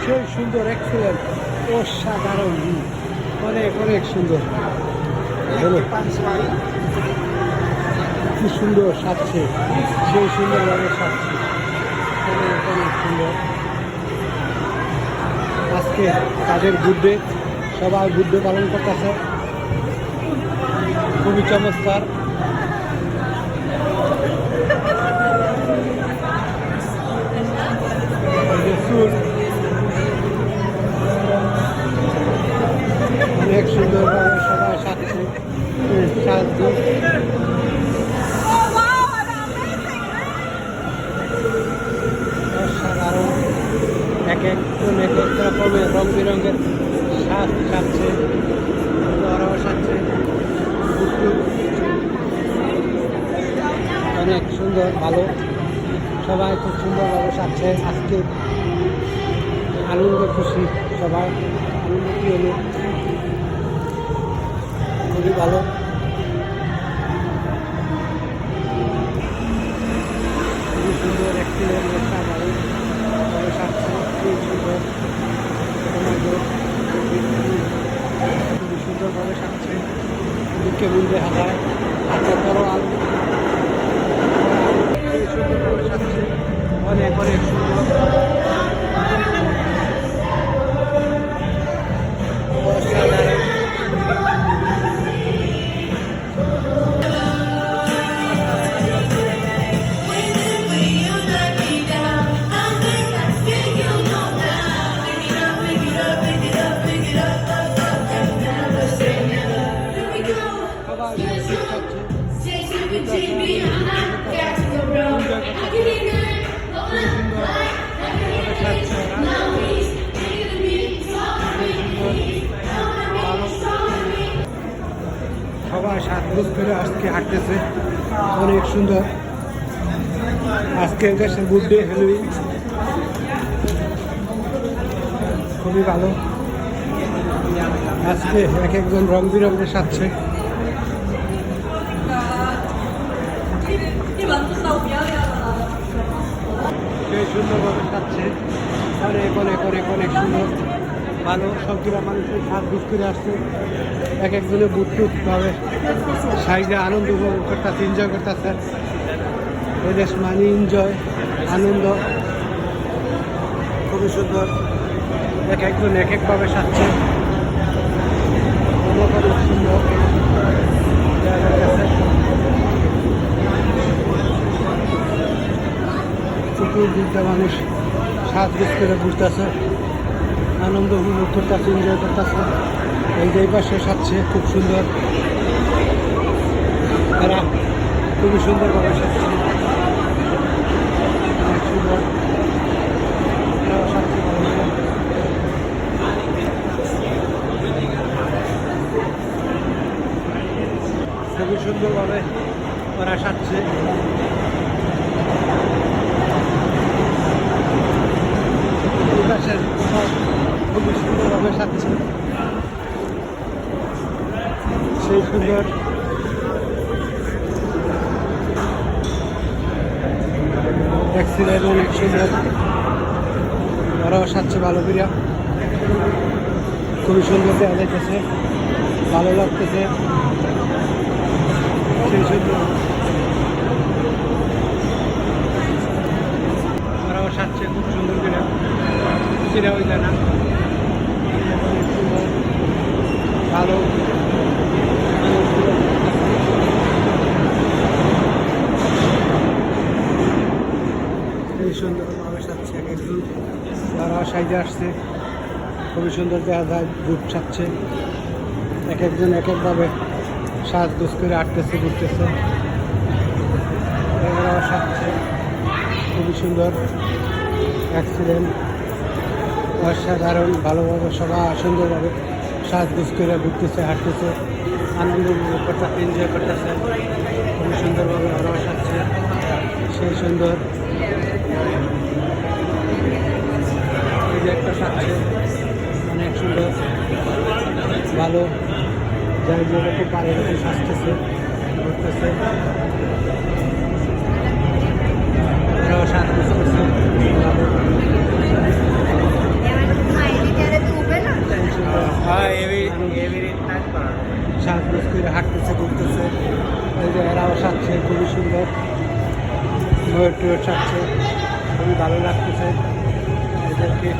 সেই সুন্দর এক্সেলেন্ট অসাধারণ অনেক অনেক সুন্দর কি সুন্দর সাজছে সেই সুন্দরভাবে সাজছে অনেক অনেক সুন্দর আজকে তাদের বুদ্ধে সবাই বুদ্ধ পালন করতেছে খুবই চমৎকার অনেক সুন্দরভাবে সবাই সাজছে সাজছে অসাধারণ এক এক রকমের রং বেরঙের সাজ সাজছে ওরাও সাজছে অনেক সুন্দর ভালো সবাই খুব সুন্দরভাবে সাজছে আজকে আনন্দ খুশি সবাই আনন্দ কি হলো খুবই ভালো খুবই সুন্দর একটি ভালো সাজছে খুবই সুন্দর খুবই সুন্দরভাবে সাজছে দিকে মিলবে হাতায় হাতে বড় আলু সুন্দরভাবে সাজছে অনেক অনেক সুন্দর সবাই সাজগোজ করে আজকে হাঁটতেছে অনেক সুন্দর আজকে দেশের বুদ্ধে হ্যালোউইন খুবই ভালো আজকে এক একজন রং বিরঙের সাজছে সেই সুন্দরভাবে সাজছে অনেক অনেক অনেক অনেক সুন্দর ভালো সবগুলা মানুষের সাজগোজ করে আসছে এক একজনের বুটটুকভাবে সাইডে আনন্দ উপভোগ করতেছে এনজয় করতেছে এদেশ মানে এনজয় আনন্দ খুবই সুন্দর এক একজন এক একভাবে সাজছে অনেক সুন্দর চতুর্দিকটা মানুষ সাজগোজ করে ঘুরতেছে আনন্দ উপভোগ করতেছে এনজয় করতেছে এই যে পাশে সাজছে খুব সুন্দর এরা খুবই সুন্দরভাবে সাজছে অনেক সুন্দর এরাও সাজছে খুবই সুন্দরভাবে ওরা সাজছে খুবই সুন্দরভাবে সাজছে সেই সুন্দর অ্যাক্সিডেন্ট অনেক সুন্দর ওরাও সাজছে ভালো করিয়া খুবই সুন্দর দেওয়া যাইতেছে ভালো লাগতেছে সেই সুন্দর ওরাও সাজছে খুব সুন্দর করে সেটা হইলে না ভালো সুন্দরভাবে সাজছে এক একজন যারা সাইজে আসছে খুবই সুন্দর দেখা যায় বুট সাজছে এক একজন এক একভাবে সাজগোজ করে আটতেছে ঘুরতেছে এরাও সাজছে খুবই সুন্দর অ্যাক্সিডেন্ট অসাধারণ ভালোভাবে সবাই সুন্দরভাবে সাজগোজ করে ঘুরতেছে হাঁটতেছে আনন্দ উপভোগ করতেছে এনজয় করতেছে খুবই সুন্দরভাবে ওরাও সাজছে সেই সুন্দর এই যে একটা সাজছে অনেক সুন্দর ভালো যাই যেরকম পারে এরকম সাজতেছে ঘুরতেছে ওরাও সাজগোজ করছে সাজগোজ করে হাঁটতেছে ঘুরতেছে। এই যে এরাও সাজছে খুবই সুন্দর, ময়ূর টয়ূর সাজছে, খুবই ভালো লাগতেছে এদেরকে।